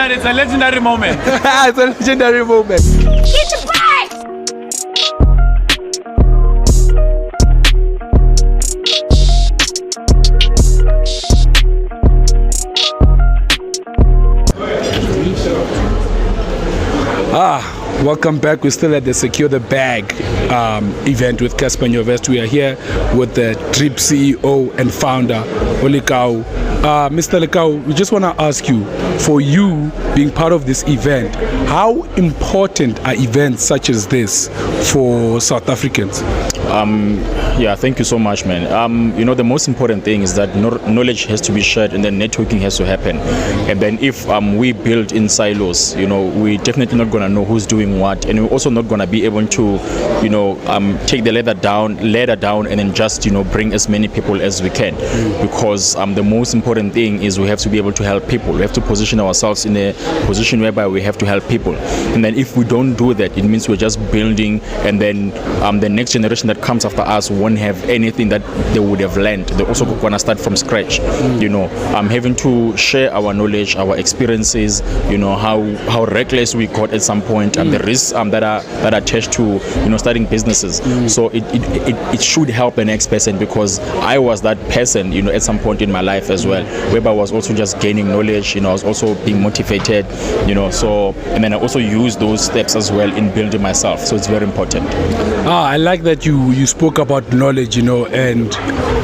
that it's a legendary moment. It's a legendary moment. Get your prize! Welcome back. We're still at the Secure the Bag event with Casper Nyovest. We are here with the Trip CEO and founder, Lekau. Mr. Lekau, we just want to ask you, for you being part of this event, how important are events such as this for South Africans? Yeah, thank you so much, man. The most important thing is that knowledge has to be shared, and then networking has to happen. And then if we build in silos, we're definitely not going to know who's doing what, and we're also not going to be able to, take the ladder down, and then just, bring as many people as we can. Because the most important thing is we have to be able to help people. We have to position ourselves in a position whereby we have to help people. And then if we don't do that, it means we're just building, and then the next generation that comes after us won't have anything that they would have learned. They're also going to start from scratch. Having to share our knowledge, our experiences, how reckless we got at some point, and the risks that are attached to starting businesses. So it should help the next person, because I was that person at some point in my life as well, whereby I was also just gaining knowledge. I was also being motivated, and then I also use those steps as well in building myself. So it's very important. I like that you spoke about knowledge, and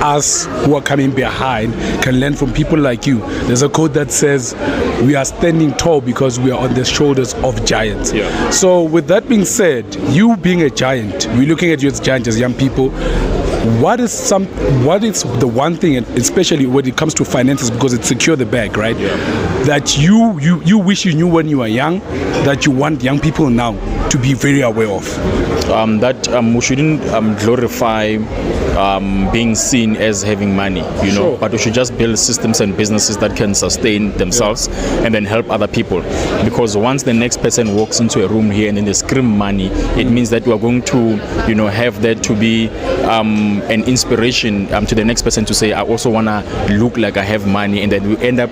us who are coming behind can learn from people like you. There's a quote that says, we are standing tall because we are on the shoulders of giants. Yeah. So with that being said, you being a giant, we're looking at you as giants, as young people. What is the one thing, and especially when it comes to finances, because it's secure the bag, right? Yeah. That you wish you knew when you were young, that you want young people now to be very aware of? We shouldn't glorify being seen as having money, Sure. But we should just build systems and businesses that can sustain themselves and then help other people. Because once the next person walks into a room here and then they scream money, it means that we are going to, have that to be an inspiration to the next person to say, I also want to look like I have money, and then we end up,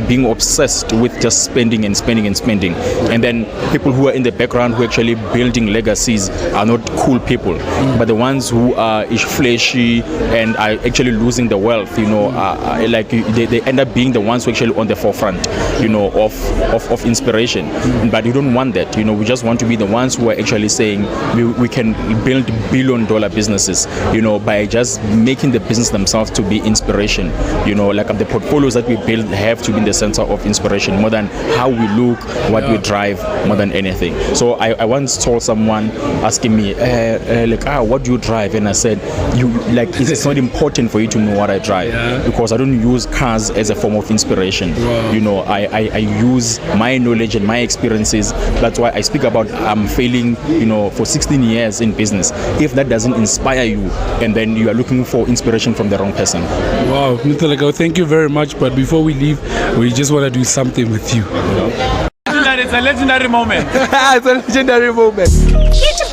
being obsessed with just spending and spending and spending. And then people who are in the background who are actually building legacies are not cool people, but the ones who are flashy and are actually losing the wealth, they end up being the ones who are actually on the forefront, of inspiration. But you don't want that. We just want to be the ones who are actually saying we can build billion-dollar businesses, by just making the business themselves to be inspiration. The portfolios that we build have to be in the center of inspiration, more than how we look, what we drive, more than anything. So I once told someone asking me, what do you drive? And I said, it's not important for you to know what I drive, because I don't use cars as a form of inspiration. Wow. I use my knowledge and my experiences. That's why I speak about failing, for 16 years in business. If that doesn't inspire you, and then you are looking for inspiration from the wrong person. Wow, Mr. Lekau, thank you very much. But before we leave, we just want to do something with you. It's a legendary moment. It's a legendary moment. Get your